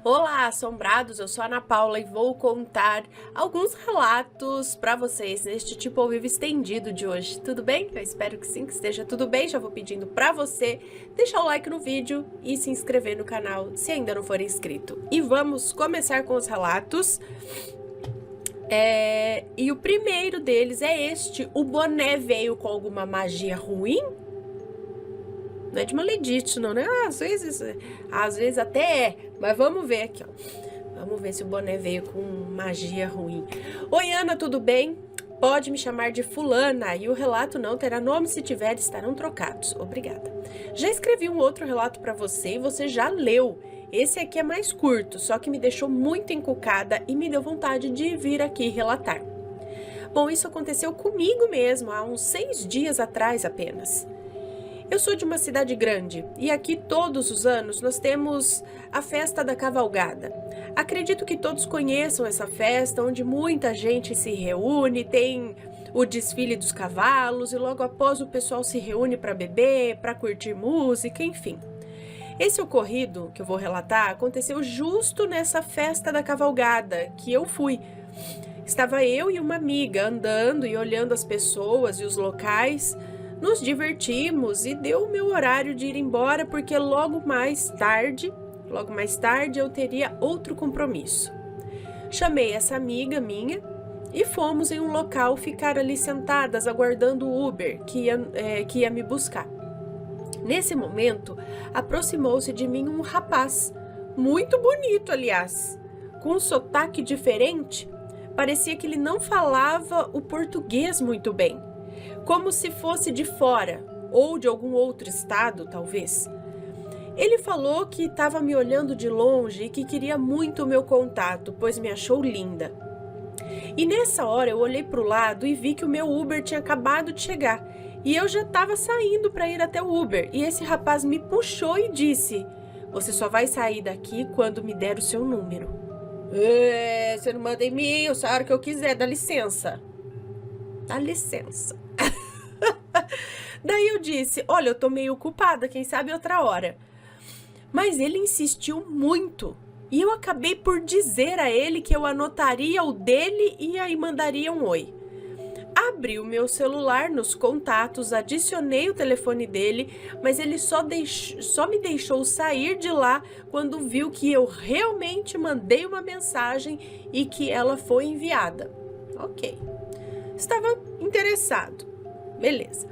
Olá, assombrados! Eu sou a Ana Paula e vou contar alguns relatos para vocês neste tipo ao vivo estendido de hoje. Tudo bem? Eu espero que sim, que esteja tudo bem. Já vou pedindo para você deixar o like no vídeo e se inscrever no canal se ainda não for inscrito. E vamos começar com os relatos. E o primeiro deles é este: o boné veio com alguma magia ruim? Não é de maledite, não, né? Às vezes até é. Mas vamos ver aqui, ó. Vamos ver se o boné veio com magia ruim. Oi, Ana, tudo bem? Pode me chamar de fulana e o relato não terá nome, se tiver estarão trocados. Obrigada. Já escrevi um outro relato para você e você já leu. Esse aqui é mais curto, só que me deixou muito encucada e me deu vontade de vir aqui relatar. Bom, isso aconteceu comigo mesmo, há uns 6 dias atrás apenas. Eu sou de uma cidade grande e aqui todos os anos nós temos a festa da cavalgada. Acredito que todos conheçam essa festa, onde muita gente se reúne, tem o desfile dos cavalos e logo após o pessoal se reúne para beber, para curtir música, enfim. Esse ocorrido que eu vou relatar aconteceu justo nessa festa da cavalgada que eu fui. Estava eu e uma amiga andando e olhando as pessoas e os locais. Nos divertimos e deu o meu horário de ir embora porque logo mais tarde eu teria outro compromisso. Chamei essa amiga minha e fomos em um local ficar ali sentadas aguardando o Uber que ia me buscar. Nesse momento, aproximou-se de mim um rapaz, muito bonito aliás, com um sotaque diferente. Parecia que ele não falava o português muito bem. Como se fosse de fora, ou de algum outro estado, talvez. Ele falou que estava me olhando de longe e que queria muito o meu contato, pois me achou linda. E nessa hora eu olhei para o lado e vi que o meu Uber tinha acabado de chegar. E eu já estava saindo para ir até o Uber. E esse rapaz me puxou e disse: "Você só vai sair daqui quando me der o seu número." Você não manda em mim, eu saio a hora que eu quiser, dá licença. Dá licença. Daí eu disse: "Olha, eu tô meio ocupada, quem sabe outra hora." Mas ele insistiu muito e eu acabei por dizer a ele que eu anotaria o dele e aí mandaria um oi. Abri o meu celular nos contatos, adicionei o telefone dele, mas ele só me deixou sair de lá quando viu que eu realmente mandei uma mensagem e que ela foi enviada. Ok. Estava interessado. Beleza.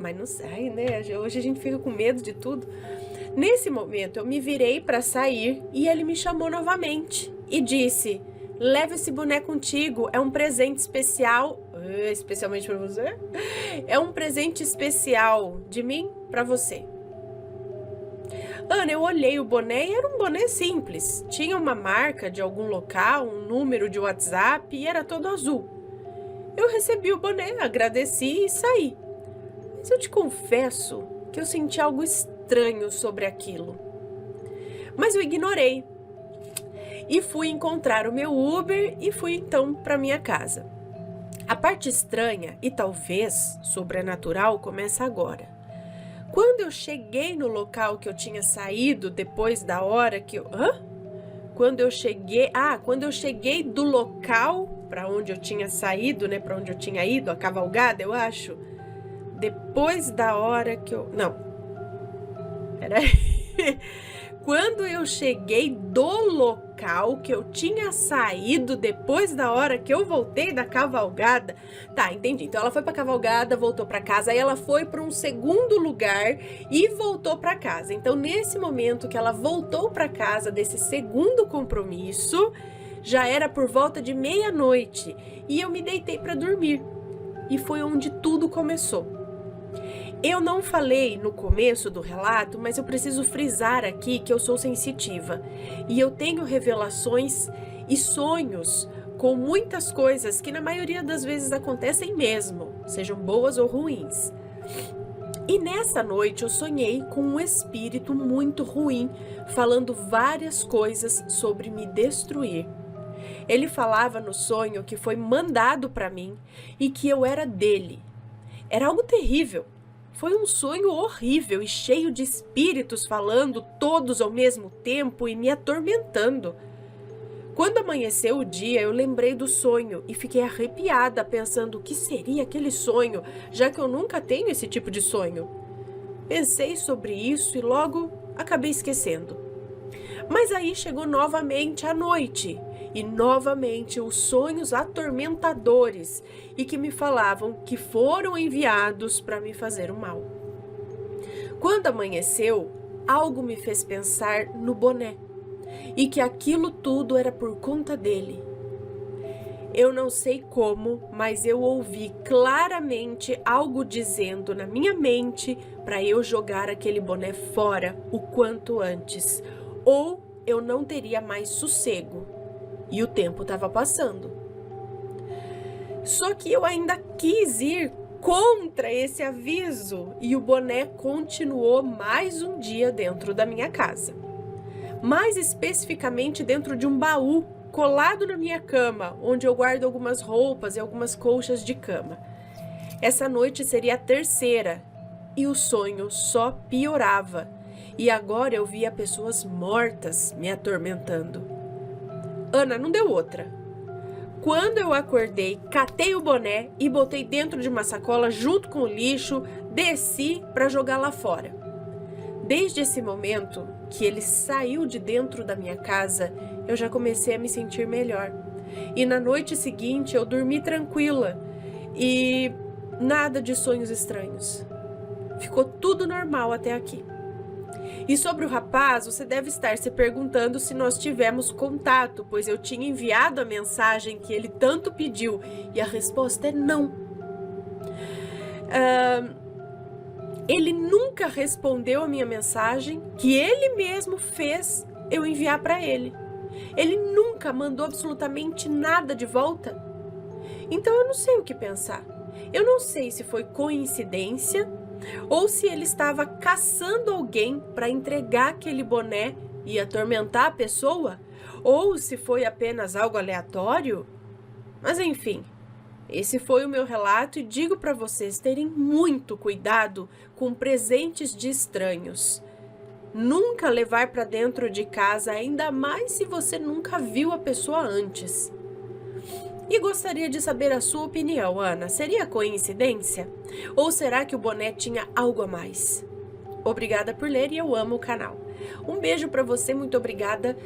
Mas não sai, né? Hoje a gente fica com medo de tudo. Nesse momento, eu me virei para sair e ele me chamou novamente e disse: "Leva esse boné contigo, é um presente especial." Especialmente para você? "É um presente especial de mim para você." Ana, eu olhei o boné e era um boné simples. Tinha uma marca de algum local, um número de WhatsApp e era todo azul. Eu recebi o boné, agradeci e saí. Mas eu te confesso que eu senti algo estranho sobre aquilo. Mas eu ignorei. E fui encontrar o meu Uber e fui então para minha casa. A parte estranha e talvez sobrenatural começa agora. Quando eu cheguei no local que eu tinha saído depois da hora que eu... Quando eu cheguei do local para onde eu tinha saído, né, para onde eu tinha ido, a cavalgada, eu acho, depois da hora que eu... Não, peraí. Quando eu cheguei do local que eu tinha saído depois da hora que eu voltei da cavalgada... Tá, entendi. Então ela foi pra cavalgada, voltou pra casa, aí ela foi para um segundo lugar e voltou pra casa. Então nesse momento que ela voltou pra casa desse segundo compromisso, já era por volta de meia-noite e eu me deitei pra dormir. E foi onde tudo começou. Eu não falei no começo do relato, mas eu preciso frisar aqui que eu sou sensitiva e eu tenho revelações e sonhos com muitas coisas que na maioria das vezes acontecem mesmo, sejam boas ou ruins. E nessa noite eu sonhei com um espírito muito ruim, falando várias coisas sobre me destruir. Ele falava no sonho que foi mandado para mim e que eu era dele. Era algo terrível. Foi um sonho horrível e cheio de espíritos falando todos ao mesmo tempo e me atormentando. Quando amanheceu o dia, eu lembrei do sonho e fiquei arrepiada pensando o que seria aquele sonho, já que eu nunca tenho esse tipo de sonho. Pensei sobre isso e logo acabei esquecendo. Mas aí chegou novamente a noite e novamente os sonhos atormentadores e que me falavam que foram enviados para me fazer o mal. Quando amanheceu, algo me fez pensar no boné e que aquilo tudo era por conta dele. Eu não sei como, mas eu ouvi claramente algo dizendo na minha mente para eu jogar aquele boné fora o quanto antes, ou eu não teria mais sossego. E o tempo estava passando. Só que eu ainda quis ir contra esse aviso e o boné continuou mais um dia dentro da minha casa. Mais especificamente dentro de um baú colado na minha cama, onde eu guardo algumas roupas e algumas colchas de cama. Essa noite seria a terceira e o sonho só piorava. E agora eu via pessoas mortas me atormentando. Ana, não deu outra. Quando eu acordei, catei o boné e botei dentro de uma sacola junto com o lixo, desci para jogar lá fora. Desde esse momento que ele saiu de dentro da minha casa, eu já comecei a me sentir melhor. E na noite seguinte eu dormi tranquila e nada de sonhos estranhos. Ficou tudo normal até aqui. E sobre o rapaz, você deve estar se perguntando se nós tivemos contato, pois eu tinha enviado a mensagem que ele tanto pediu e a resposta é não. Ele nunca respondeu a minha mensagem, que ele mesmo fez eu enviar para ele. Ele nunca mandou absolutamente nada de volta. Então eu não sei o que pensar. Eu não sei se foi coincidência ou se ele estava caçando alguém para entregar aquele boné e atormentar a pessoa, ou se foi apenas algo aleatório. Mas enfim, esse foi o meu relato e digo para vocês terem muito cuidado com presentes de estranhos. Nunca levar para dentro de casa, ainda mais se você nunca viu a pessoa antes. E gostaria de saber a sua opinião, Ana. Seria coincidência? Ou será que o boné tinha algo a mais? Obrigada por ler e eu amo o canal. Um beijo pra você, muito obrigada.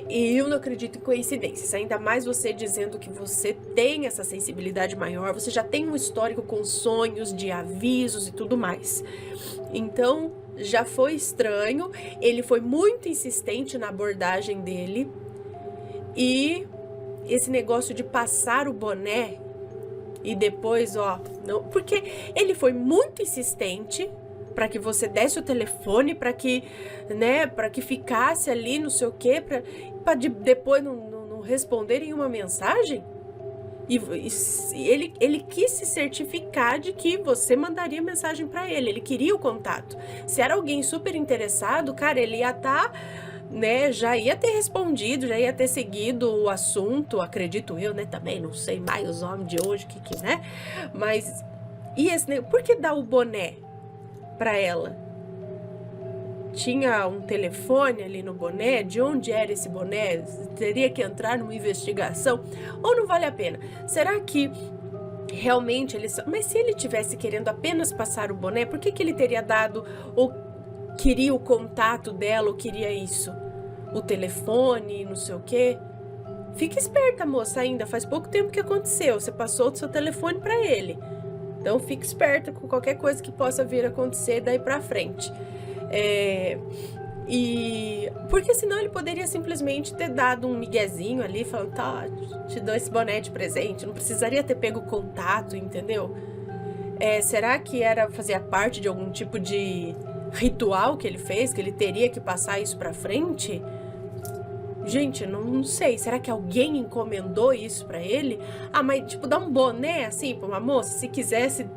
Eu não acredito em coincidências, ainda mais você dizendo que você tem essa sensibilidade maior, você já tem um histórico com sonhos, de avisos e tudo mais. Então, já foi estranho, ele foi muito insistente na abordagem dele e esse negócio de passar o boné e depois, não, porque ele foi muito insistente para que você desse o telefone, para que, para que ficasse ali, não sei o quê, para depois não responderem uma mensagem. E ele quis se certificar de que você mandaria mensagem para ele. Ele queria o contato. Se era alguém super interessado, cara, ele ia estar, já ia ter respondido, já ia ter seguido o assunto, acredito eu, também, não sei mais os homens de hoje, mas, por que dar o boné para ela? Tinha um telefone ali no boné, de onde era esse boné? Teria que entrar numa investigação, ou não vale a pena? Será que realmente ele... Mas se ele tivesse querendo apenas passar o boné, por que ele teria dado, ou queria o contato dela, ou queria isso? O telefone, não sei o quê? Fica esperta, moça, ainda faz pouco tempo que aconteceu, você passou o seu telefone para ele. Então fique esperta com qualquer coisa que possa vir a acontecer daí pra frente. Porque senão ele poderia simplesmente ter dado um miguezinho ali, falando, tá, te dou esse boné de presente, não precisaria ter pego contato, entendeu? Será que fazia parte de algum tipo de ritual que ele fez, que ele teria que passar isso pra frente? Gente, não sei, será que alguém encomendou isso pra ele? Mas dar um boné assim pra uma moça, se quisesse,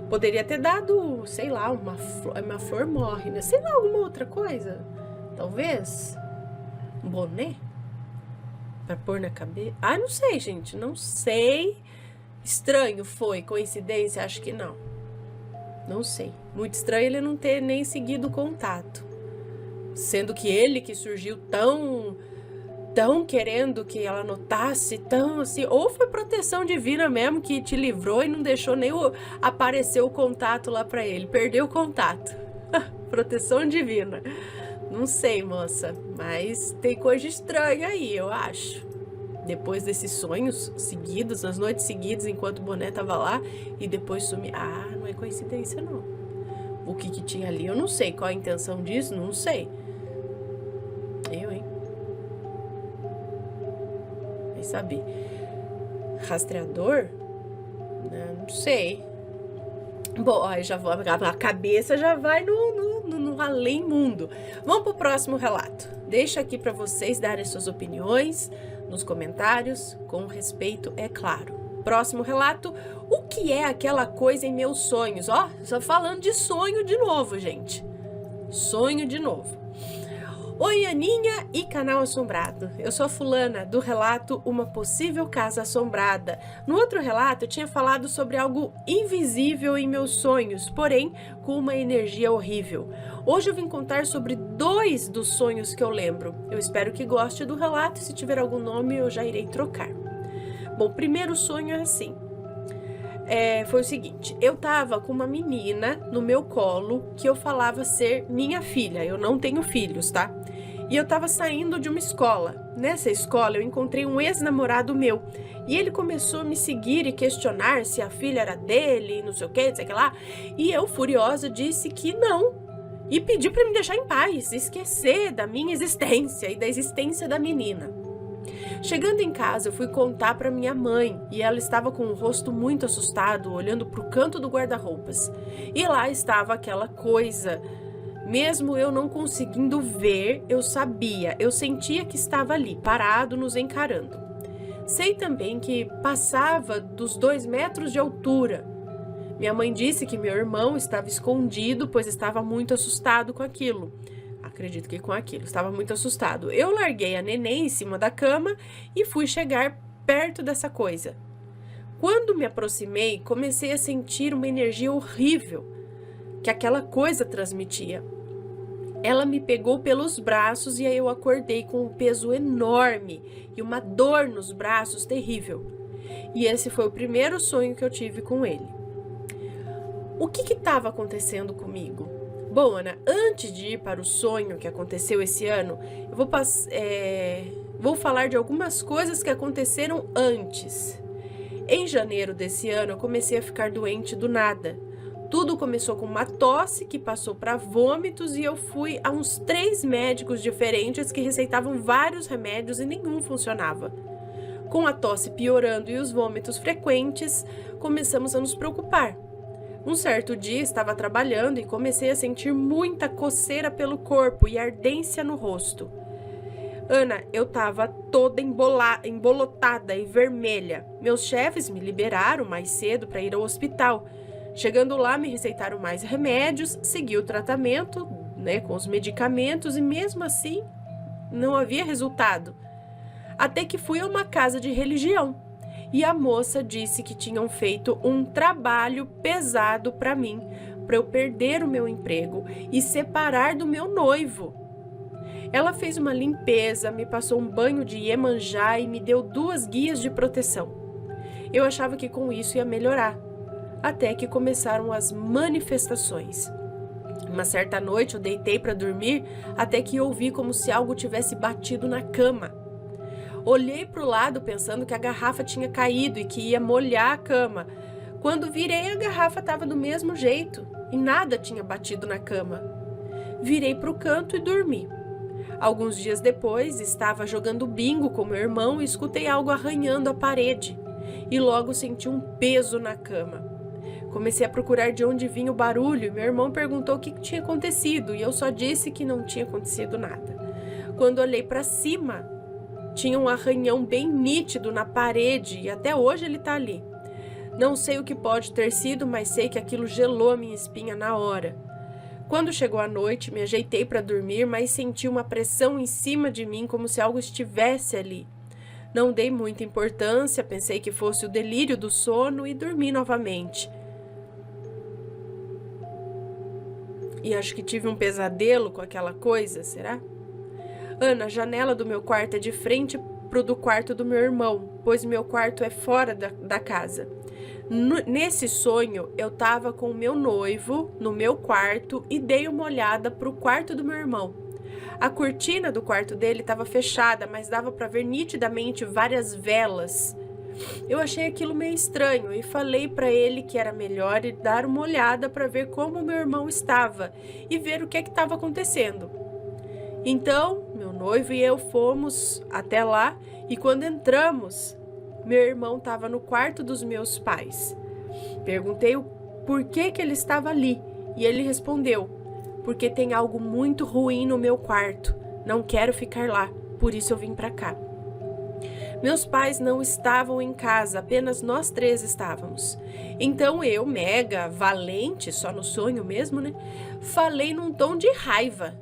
poderia ter dado, sei lá, uma flor morre, sei lá, alguma outra coisa, talvez, um boné pra pôr na cabeça. Não sei, gente, não sei, estranho foi, coincidência, acho que não. Não sei. Muito estranho ele não ter nem seguido o contato. Sendo que ele que surgiu tão querendo que ela notasse, tão assim, ou foi proteção divina mesmo que te livrou e não deixou nem aparecer o contato lá pra ele, perdeu o contato. Proteção divina. Não sei, moça, mas tem coisa estranha aí, eu acho. Depois desses sonhos seguidos, nas noites seguidas, enquanto o boné tava lá, e depois sumir. Ah, não é coincidência, não. O que tinha ali, eu não sei. Qual a intenção disso, não sei. Hein? Vai saber. Rastreador? Não sei. Bom, aí já vou, a cabeça já vai no além mundo. Vamos pro próximo relato. Deixa aqui para vocês darem suas opiniões nos comentários, com respeito, é claro. Próximo relato, o que é aquela coisa em meus sonhos? Ó, só falando de sonho de novo, gente. Sonho de novo. Oi, Aninha e Canal Assombrado. Eu sou a fulana do relato Uma Possível Casa Assombrada. No outro relato, eu tinha falado sobre algo invisível em meus sonhos, porém com uma energia horrível. Hoje eu vim contar sobre 2 dos sonhos que eu lembro. Eu espero que goste do relato e se tiver algum nome eu já irei trocar. Bom, o primeiro sonho é assim. Foi o seguinte, eu tava com uma menina no meu colo que eu falava ser minha filha, eu não tenho filhos, tá? E eu tava saindo de uma escola. Nessa escola eu encontrei um ex-namorado meu e ele começou a me seguir e questionar se a filha era dele, não sei o que, não sei o que lá. E eu, furiosa, disse que não e pedi pra me deixar em paz, esquecer da minha existência e da existência da menina. Chegando em casa, eu fui contar para minha mãe e ela estava com o rosto muito assustado, olhando para o canto do guarda-roupas. E lá estava aquela coisa. Mesmo eu não conseguindo ver, eu sabia, eu sentia que estava ali, parado, nos encarando. Sei também que passava dos 2 metros de altura. Minha mãe disse que meu irmão estava escondido, pois estava muito assustado com aquilo. Acredito que com aquilo, estava muito assustado. Eu larguei a neném em cima da cama e fui chegar perto dessa coisa. Quando me aproximei, comecei a sentir uma energia horrível que aquela coisa transmitia. Ela me pegou pelos braços e aí eu acordei com um peso enorme e uma dor nos braços terrível. E esse foi o primeiro sonho que eu tive com ele. O que estava acontecendo comigo? Bom, Ana, antes de ir para o sonho que aconteceu esse ano, eu vou falar de algumas coisas que aconteceram antes. Em janeiro desse ano, eu comecei a ficar doente do nada. Tudo começou com uma tosse que passou para vômitos e eu fui a uns 3 médicos diferentes que receitavam vários remédios e nenhum funcionava. Com a tosse piorando e os vômitos frequentes, começamos a nos preocupar. Um certo dia estava trabalhando e comecei a sentir muita coceira pelo corpo e ardência no rosto. Ana, eu estava toda embolotada e vermelha. Meus chefes me liberaram mais cedo para ir ao hospital. Chegando lá, me receitaram mais remédios, segui o tratamento, com os medicamentos e mesmo assim não havia resultado. Até que fui a uma casa de religião. E a moça disse que tinham feito um trabalho pesado para mim, para eu perder o meu emprego e separar do meu noivo. Ela fez uma limpeza, me passou um banho de Iemanjá e me deu 2 guias de proteção. Eu achava que com isso ia melhorar, até que começaram as manifestações. Uma certa noite eu deitei para dormir, até que ouvi como se algo tivesse batido na cama. Olhei para o lado pensando que a garrafa tinha caído e que ia molhar a cama. Quando virei, a garrafa estava do mesmo jeito e nada tinha batido na cama. Virei para o canto e dormi. Alguns dias depois, estava jogando bingo com meu irmão e escutei algo arranhando a parede. E logo senti um peso na cama. Comecei a procurar de onde vinha o barulho e meu irmão perguntou o que tinha acontecido e eu só disse que não tinha acontecido nada. Quando olhei para cima, tinha um arranhão bem nítido na parede e até hoje ele está ali. Não sei o que pode ter sido, mas sei que aquilo gelou a minha espinha na hora. Quando chegou a noite, me ajeitei para dormir, mas senti uma pressão em cima de mim como se algo estivesse ali. Não dei muita importância, pensei que fosse o delírio do sono e dormi novamente. E acho que tive um pesadelo com aquela coisa, será? Ana, a janela do meu quarto é de frente pro do quarto do meu irmão, pois meu quarto é fora da casa. Nesse sonho, eu tava com o meu noivo no meu quarto e dei uma olhada pro quarto do meu irmão. A cortina do quarto dele estava fechada, mas dava para ver nitidamente várias velas. Eu achei aquilo meio estranho e falei para ele que era melhor ir dar uma olhada para ver como meu irmão estava e ver o que estava acontecendo. Então, meu noivo e eu fomos até lá e quando entramos, meu irmão estava no quarto dos meus pais. Perguntei o porquê que ele estava ali e ele respondeu: porque tem algo muito ruim no meu quarto. Não quero ficar lá, por isso eu vim para cá. Meus pais não estavam em casa, apenas nós 3 estávamos. Então eu, mega valente, só no sonho mesmo, né? Falei num tom de raiva.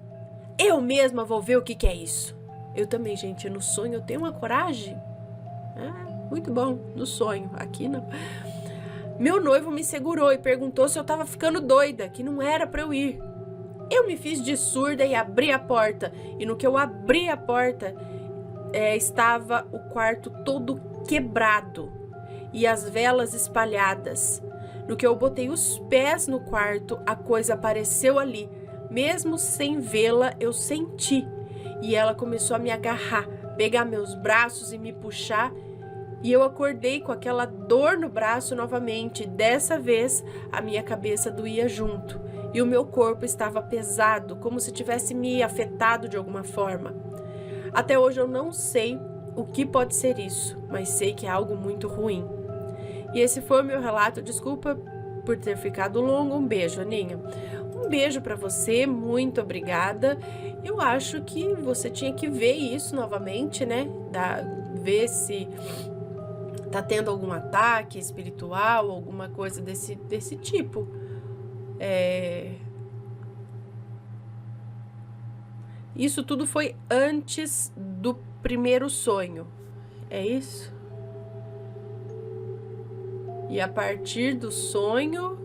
Eu mesma vou ver o que é isso. Eu também, gente, no sonho eu tenho uma coragem. Muito bom, no sonho, aqui não. Meu noivo me segurou e perguntou se eu estava ficando doida, que não era para eu ir. Eu me fiz de surda e abri a porta. E no que eu abri a porta, estava o quarto todo quebrado e as velas espalhadas. No que eu botei os pés no quarto, a coisa apareceu ali. Mesmo sem vê-la, eu senti. E ela começou a me agarrar, pegar meus braços e me puxar. E eu acordei com aquela dor no braço novamente. Dessa vez, a minha cabeça doía junto. E o meu corpo estava pesado, como se tivesse me afetado de alguma forma. Até hoje eu não sei o que pode ser isso, mas sei que é algo muito ruim. E esse foi o meu relato. Desculpa por ter ficado longo. Um beijo, Aninha. Um beijo para você, muito obrigada. Eu acho que você tinha que ver isso novamente, né? Ver se tá tendo algum ataque espiritual, alguma coisa desse tipo. Isso tudo foi antes do primeiro sonho. É isso? E a partir do sonho,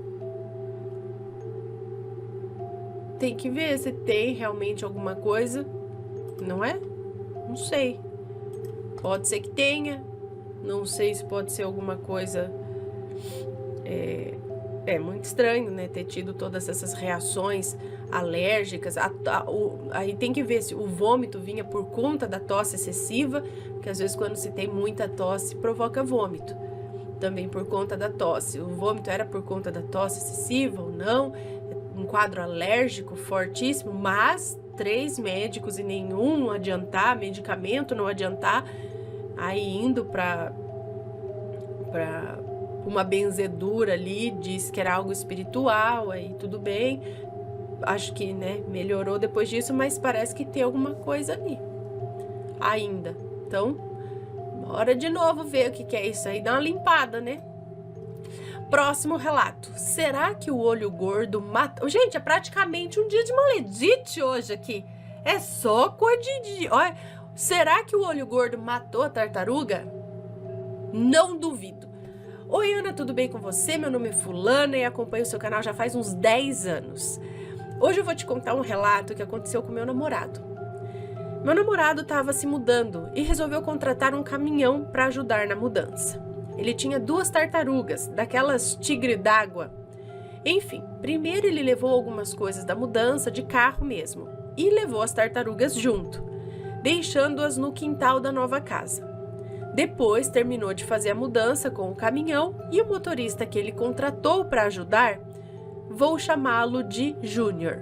tem que ver se tem realmente alguma coisa, não é? Não sei. Pode ser que tenha. Não sei se pode ser alguma coisa. É muito estranho, né? Ter tido todas essas reações alérgicas. Aí tem que ver se o vômito vinha por conta da tosse excessiva, porque às vezes quando se tem muita tosse provoca vômito. Também por conta da tosse. O vômito era por conta da tosse excessiva ou não? Um quadro alérgico fortíssimo, mas 3 médicos e nenhum adiantar, medicamento não adiantar. Aí indo para uma benzedura ali, disse que era algo espiritual, aí tudo bem. Acho que, né, melhorou depois disso, mas parece que tem alguma coisa ali ainda. Então, bora de novo ver o que é isso aí, dá uma limpada, né? Próximo relato. Será que o olho gordo mata... Gente, é praticamente um dia de maledite hoje aqui. É só coisa de... Olha, será que o olho gordo matou a tartaruga? Não duvido. Oi, Ana, tudo bem com você? Meu nome é Fulana e acompanho o seu canal já faz uns 10 anos. Hoje eu vou te contar um relato que aconteceu com meu namorado. Meu namorado estava se mudando e resolveu contratar um caminhão para ajudar na mudança. Ele tinha 2 tartarugas, daquelas tigre d'água. Enfim, primeiro ele levou algumas coisas da mudança de carro mesmo e levou as tartarugas junto, deixando-as no quintal da nova casa. Depois terminou de fazer a mudança com o caminhão e o motorista que ele contratou para ajudar, vou chamá-lo de Júnior.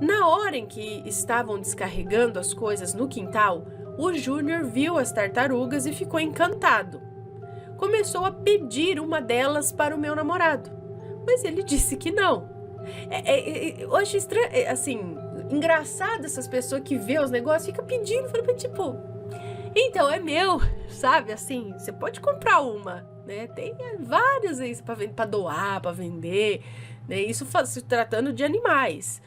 Na hora em que estavam descarregando as coisas no quintal, o Júnior viu as tartarugas e ficou encantado. Começou a pedir uma delas para o meu namorado, mas ele disse que não. Eu acho estranho, assim, engraçado essas pessoas que vê os negócios, fica pedindo, tipo, então é meu, sabe, assim, você pode comprar uma, né, tem várias aí para doar, para vender, né, isso se tratando de animais.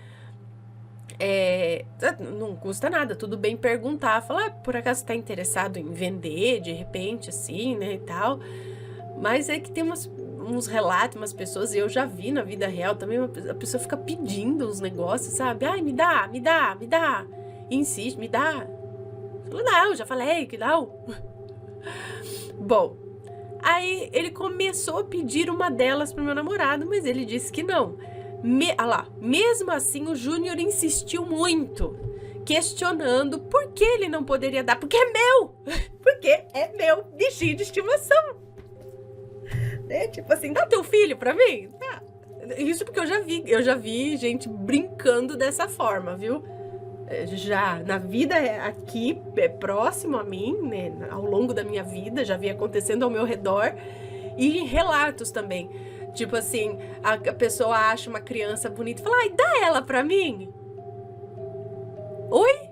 Não custa nada, tudo bem perguntar, falar, por acaso está interessado em vender, de repente, assim, né, e tal. Mas é que tem uns relatos, umas pessoas, e eu já vi na vida real também, a pessoa fica pedindo os negócios, sabe? Ai, me dá. E insiste, me dá. Eu falo, não, já falei que não. Bom, aí ele começou a pedir uma delas pro meu namorado, mas ele disse que não. Mesmo assim, o Júnior insistiu muito, questionando por que ele não poderia dar. Porque é meu! Porque é meu bichinho de estimação. Né? Tipo assim, dá teu filho pra mim? Tá. Isso porque eu já vi gente brincando dessa forma, viu? Já na vida aqui, próximo a mim, né, ao longo da minha vida, já vi acontecendo ao meu redor, e em relatos também. Tipo assim, a pessoa acha uma criança bonita e fala, ai, dá ela pra mim. Oi?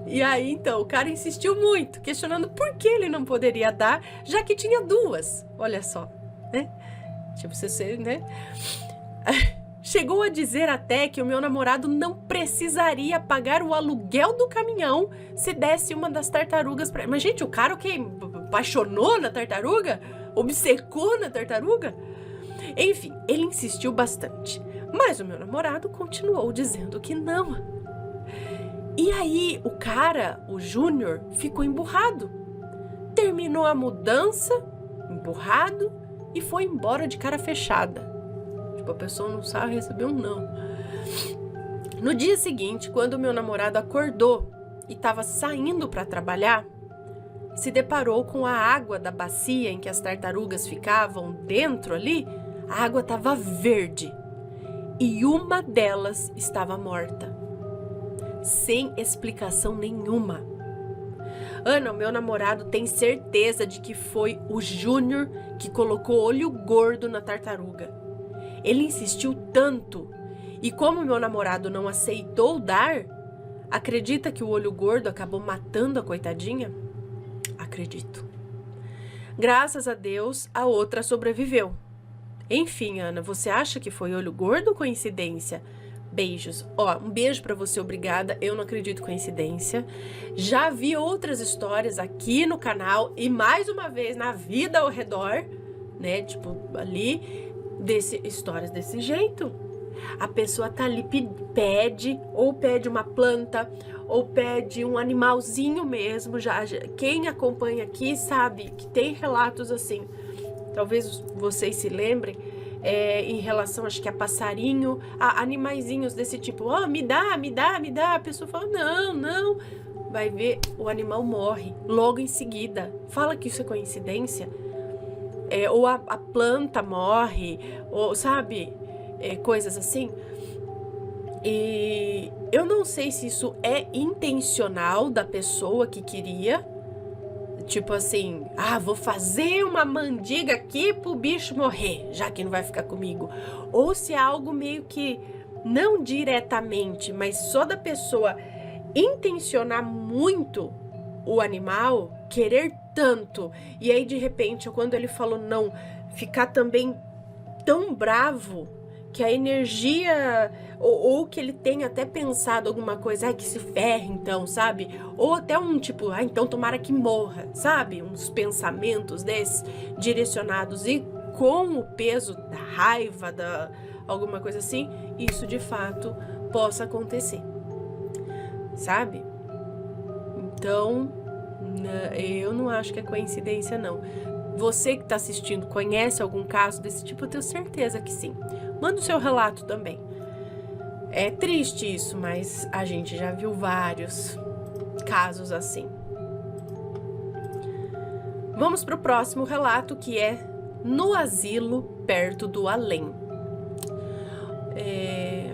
E aí, então, o cara insistiu muito, questionando por que ele não poderia dar, já que tinha duas. Olha só, né? Tipo, você, né? Chegou a dizer até que o meu namorado não precisaria pagar o aluguel do caminhão se desse uma das tartarugas pra ele. Mas, gente, o cara o quê? Apaixonou na tartaruga? Obcecou na tartaruga? Enfim, ele insistiu bastante. Mas o meu namorado continuou dizendo que não. E aí, o cara, o Júnior, ficou emburrado. Terminou a mudança, emburrado, e foi embora de cara fechada. Tipo, a pessoa não sabe receber um não. No dia seguinte, quando o meu namorado acordou e estava saindo para trabalhar, se deparou com a água da bacia em que as tartarugas ficavam dentro ali. A água estava verde e uma delas estava morta, sem explicação nenhuma. Ana, o meu namorado tem certeza de que foi o Júnior que colocou olho gordo na tartaruga. Ele insistiu tanto, e como meu namorado não aceitou dar, acredita que o olho gordo acabou matando a coitadinha? Acredito. Graças a Deus, a outra sobreviveu. Enfim, Ana, você acha que foi olho gordo ou coincidência? Beijos. Um beijo pra você, obrigada. Eu não acredito em coincidência. Já vi outras histórias aqui no canal e mais uma vez na vida ao redor, né? Tipo, ali, histórias desse jeito. A pessoa tá ali, pede uma planta, ou pede um animalzinho mesmo. Quem acompanha aqui sabe que tem relatos assim. Talvez vocês se lembrem. Em relação, acho que a passarinho, a animaizinhos desse tipo, me dá, a pessoa fala, não, vai ver, o animal morre logo em seguida. Fala que isso é coincidência, ou a planta morre, ou sabe, coisas assim. E eu não sei se isso é intencional da pessoa que queria, tipo assim, vou fazer uma mandiga aqui pro bicho morrer, já que não vai ficar comigo. Ou se é algo meio que, não diretamente, mas só da pessoa intencionar muito o animal, querer tanto. E aí, de repente, quando ele falou não, ficar também tão bravo, que a energia, ou que ele tenha até pensado alguma coisa, que se ferre então, sabe? Ou até um tipo, então tomara que morra, sabe? Uns pensamentos desses direcionados e com o peso da raiva, alguma coisa assim, isso de fato possa acontecer, sabe? Então, eu não acho que é coincidência, não. Você que está assistindo conhece algum caso desse tipo? Eu tenho certeza que sim. Manda o seu relato também. É triste isso, mas a gente já viu vários casos assim. Vamos para o próximo relato, que é no asilo perto do além.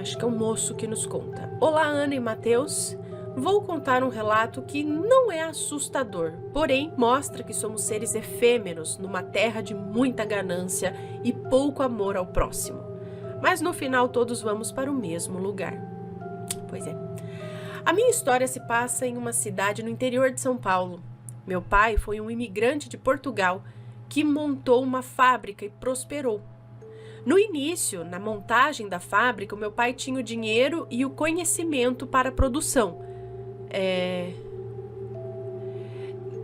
Acho que é um moço que nos conta. Olá, Ana e Matheus. Vou contar um relato que não é assustador, porém mostra que somos seres efêmeros numa terra de muita ganância e pouco amor ao próximo. Mas no final todos vamos para o mesmo lugar. Pois é. A minha história se passa em uma cidade no interior de São Paulo. Meu pai foi um imigrante de Portugal que montou uma fábrica e prosperou. No início, na montagem da fábrica, o meu pai tinha o dinheiro e o conhecimento para a produção.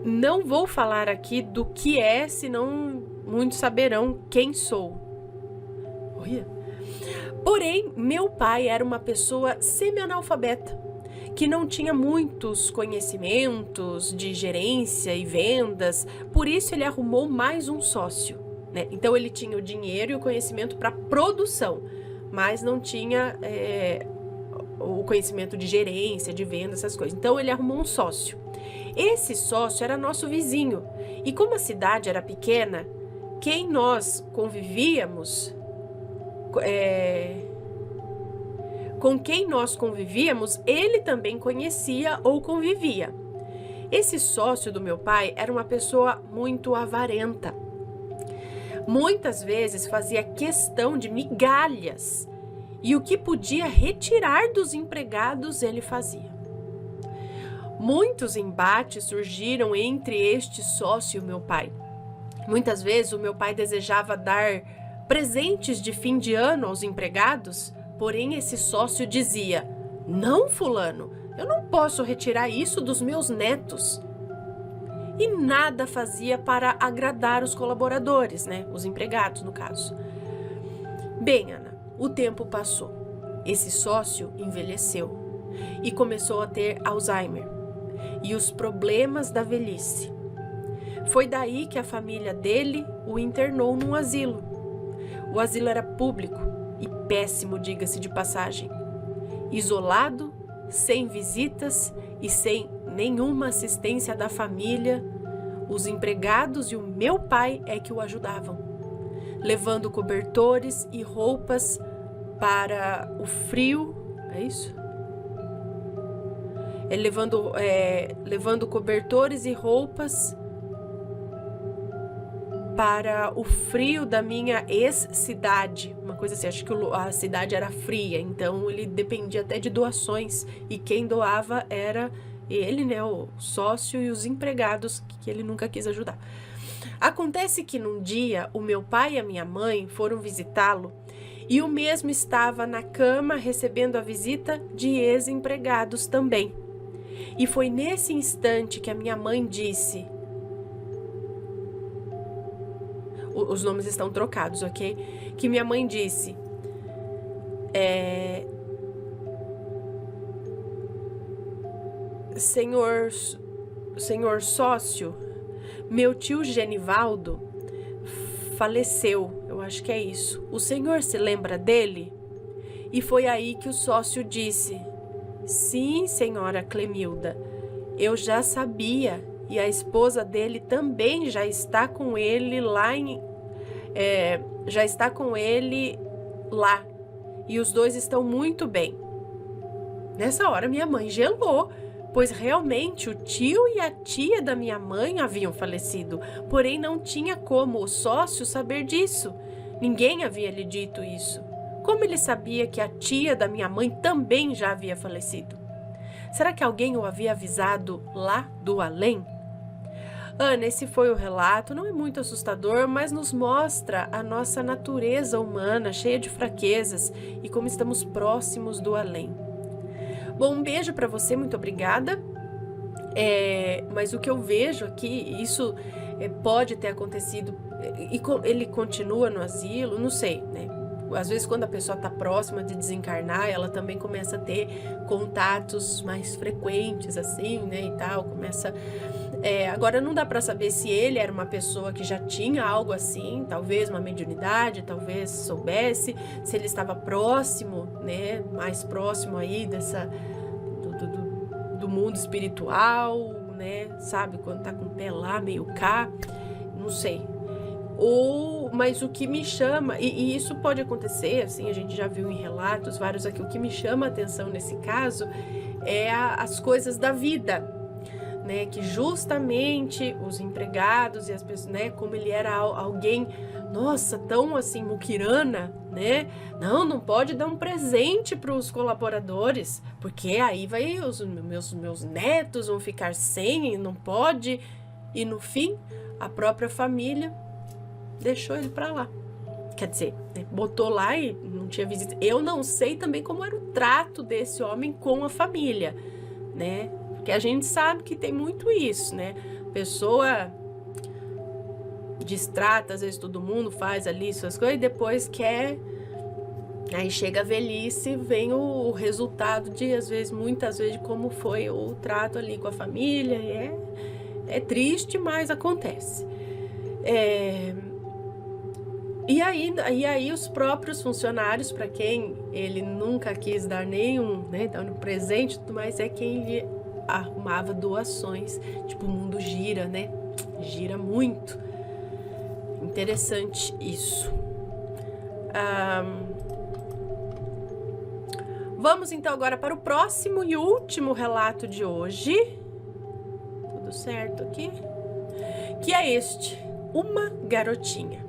Não vou falar aqui do que é, senão muitos saberão quem sou. Olha. Porém, meu pai era uma pessoa semi-analfabeta, que não tinha muitos conhecimentos de gerência e vendas, por isso ele arrumou mais um sócio, né? Então ele tinha o dinheiro e o conhecimento para produção, mas não tinha o conhecimento de gerência, de venda, essas coisas. Então ele arrumou um sócio. Esse sócio era nosso vizinho, e como a cidade era pequena, quem nós convivíamos, com quem nós convivíamos, ele também conhecia ou convivia. Esse sócio do meu pai era uma pessoa muito avarenta. Muitas vezes fazia questão de migalhas, e o que podia retirar dos empregados ele fazia. Muitos embates surgiram entre este sócio e o meu pai. Muitas vezes o meu pai desejava dar presentes de fim de ano aos empregados, porém esse sócio dizia: "Não, fulano, eu não posso retirar isso dos meus netos." E nada fazia para agradar os colaboradores, né? Os empregados, no caso. Bem, Ana, o tempo passou. Esse sócio envelheceu e começou a ter Alzheimer e os problemas da velhice. Foi daí que a família dele o internou num asilo. O asilo era público e péssimo, diga-se de passagem. Isolado, sem visitas e sem nenhuma assistência da família, os empregados e o meu pai é que o ajudavam, levando cobertores e roupas para o frio. É isso? Levando cobertores e roupas para o frio da minha ex-cidade, uma coisa assim, acho que a cidade era fria, então ele dependia até de doações, e quem doava era ele, né, o sócio, e os empregados que ele nunca quis ajudar. Acontece que num dia o meu pai e a minha mãe foram visitá-lo, e o mesmo estava na cama recebendo a visita de ex-empregados também. E foi nesse instante que a minha mãe disse... Os nomes estão trocados, ok? Que minha mãe disse: Senhor sócio, meu tio Genivaldo faleceu, eu acho que é isso. O senhor se lembra dele? E foi aí que o sócio disse: sim, senhora Clemilda, eu já sabia, e a esposa dele também já está com ele lá e os dois estão muito bem. Nessa hora minha mãe gelou, pois realmente o tio e a tia da minha mãe haviam falecido, porém não tinha como o sócio saber disso. Ninguém havia lhe dito isso. Como ele sabia que a tia da minha mãe também já havia falecido? Será que alguém o havia avisado lá do além? Ana, esse foi o relato, não é muito assustador, mas nos mostra a nossa natureza humana, cheia de fraquezas, e como estamos próximos do além. Bom, um beijo para você, muito obrigada. Mas o que eu vejo aqui, isso pode ter acontecido, e ele continua no asilo, não sei, né? Às vezes quando a pessoa está próxima de desencarnar, ela também começa a ter contatos mais frequentes, assim, né, e tal, começa... Agora não dá para saber se ele era uma pessoa que já tinha algo assim, talvez uma mediunidade, talvez soubesse, se ele estava próximo, né, mais próximo aí do mundo espiritual, né, sabe, quando tá com o pé lá, meio cá, não sei. Mas o que me chama, e isso pode acontecer, assim, a gente já viu em relatos vários aqui, o que me chama a atenção nesse caso é as coisas da vida, né, que justamente os empregados e as pessoas, né, como ele era alguém, nossa, tão assim, muquirana, né, não pode dar um presente para os colaboradores, porque aí vai os meus netos vão ficar sem, e não pode, e no fim, a própria família deixou ele pra lá. Quer dizer, né, botou lá e não tinha visita. Eu não sei também como era o trato desse homem com a família, né? Porque a gente sabe que tem muito isso, né? Pessoa distrata, às vezes todo mundo faz ali suas coisas e depois quer... Aí chega a velhice, vem o resultado de, às vezes, muitas vezes, de como foi o trato ali com a família. É triste, mas acontece. E aí os próprios funcionários, para quem ele nunca quis dar nenhum, né, dar um presente e tudo mais, é quem lhe arrumava doações. Tipo, o mundo gira, né? Gira muito. Interessante isso. Vamos então agora para o próximo e último relato de hoje. Tudo certo aqui? Que é este, uma garotinha.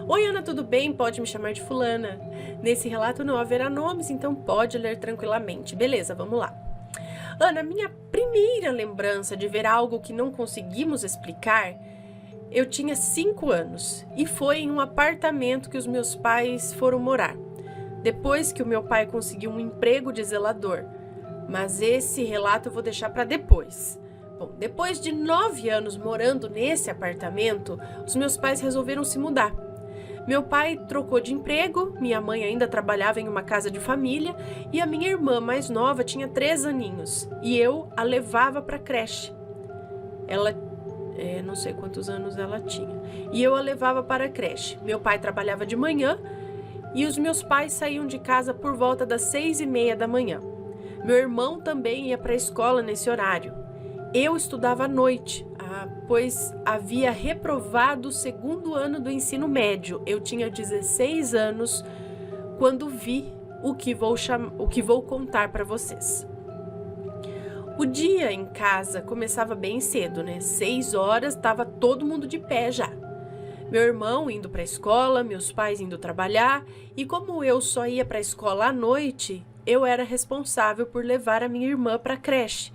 Oi, Ana, tudo bem? Pode me chamar de fulana. Nesse relato não haverá nomes, então pode ler tranquilamente. Beleza, vamos lá. Ana, minha primeira lembrança de ver algo que não conseguimos explicar, eu tinha 5 anos e foi em um apartamento que os meus pais foram morar. Depois que o meu pai conseguiu um emprego de zelador. Mas esse relato eu vou deixar para depois. Bom, depois de 9 anos morando nesse apartamento, os meus pais resolveram se mudar. Meu pai trocou de emprego, minha mãe ainda trabalhava em uma casa de família e a minha irmã mais nova tinha 3 aninhos e eu a levava para a creche. Ela, não sei quantos anos ela tinha, e eu a levava para a creche. Meu pai trabalhava de manhã e os meus pais saíam de casa por volta das 6:30 da manhã. Meu irmão também ia para a escola nesse horário. Eu estudava à noite, pois havia reprovado o 2º ano do ensino médio. Eu tinha 16 anos quando vi o que vou contar para vocês. O dia em casa começava bem cedo, né? 6 horas, estava todo mundo de pé já. Meu irmão indo para a escola, meus pais indo trabalhar, e como eu só ia para a escola à noite, eu era responsável por levar a minha irmã para a creche.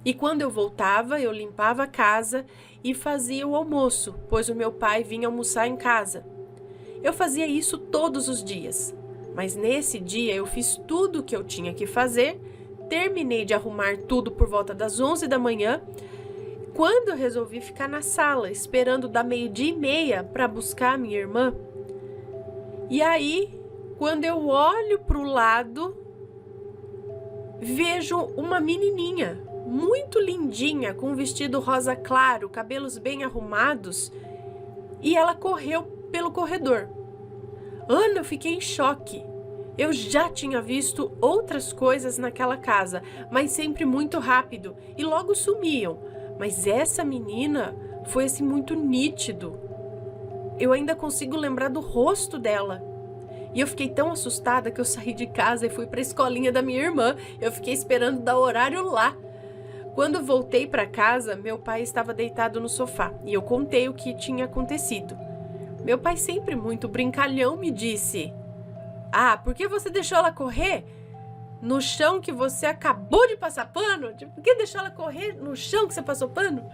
E quando eu voltava, eu limpava a casa e fazia o almoço, pois o meu pai vinha almoçar em casa. Eu fazia isso todos os dias, mas nesse dia eu fiz tudo o que eu tinha que fazer, terminei de arrumar tudo por volta das 11 da manhã, quando eu resolvi ficar na sala, esperando dar 12:30 para buscar a minha irmã. E aí, quando eu olho para o lado, vejo uma menininha, muito lindinha, com um vestido rosa claro, cabelos bem arrumados, e ela correu pelo corredor. Ana, eu fiquei em choque. Eu já tinha visto outras coisas naquela casa, mas sempre muito rápido, e logo sumiam. Mas essa menina foi assim muito nítido. Eu ainda consigo lembrar do rosto dela. E eu fiquei tão assustada que eu saí de casa e fui para a escolinha da minha irmã. Eu fiquei esperando dar horário lá. Quando voltei para casa, meu pai estava deitado no sofá e eu contei o que tinha acontecido. Meu pai, sempre muito brincalhão, me disse: por que você deixou ela correr no chão que você acabou de passar pano? Por que deixou ela correr no chão que você passou pano?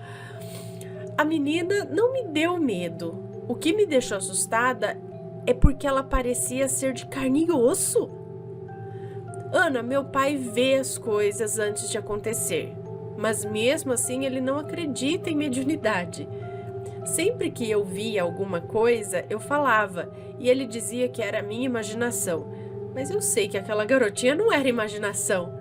A menina não me deu medo. O que me deixou assustada é porque ela parecia ser de carne e osso. Ana, meu pai vê as coisas antes de acontecer, mas mesmo assim ele não acredita em mediunidade. Sempre que eu via alguma coisa, eu falava, e ele dizia que era minha imaginação. Mas eu sei que aquela garotinha não era imaginação.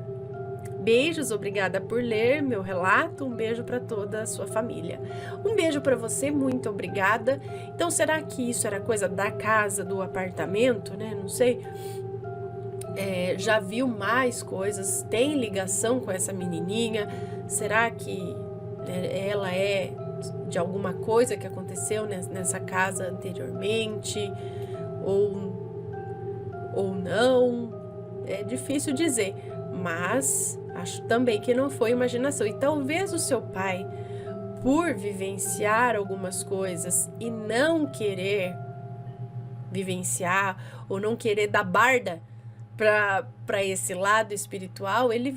Beijos, obrigada por ler meu relato. Um beijo para toda a sua família. Um beijo para você, muito obrigada. Então, será que isso era coisa da casa, do apartamento, né? Não sei. Já viu mais coisas? Tem ligação com essa menininha? Será que ela é de alguma coisa que aconteceu nessa casa anteriormente? Ou não? É difícil dizer, mas acho também que não foi imaginação. E talvez o seu pai, por vivenciar algumas coisas e não querer vivenciar ou não querer dar barda para esse lado espiritual, ele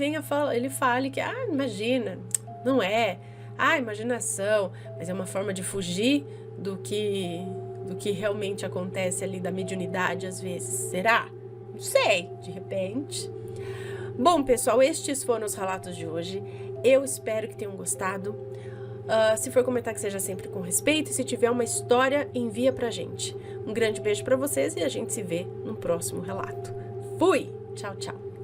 fale que, imagina, não é, imaginação, mas é uma forma de fugir do que realmente acontece ali da mediunidade às vezes. Será? Não sei, de repente. Bom, pessoal, estes foram os relatos de hoje. Eu espero que tenham gostado. Se for comentar, que seja sempre com respeito. E se tiver uma história, envia pra gente. Um grande beijo pra vocês e a gente se vê no próximo relato. Fui! Tchau, tchau!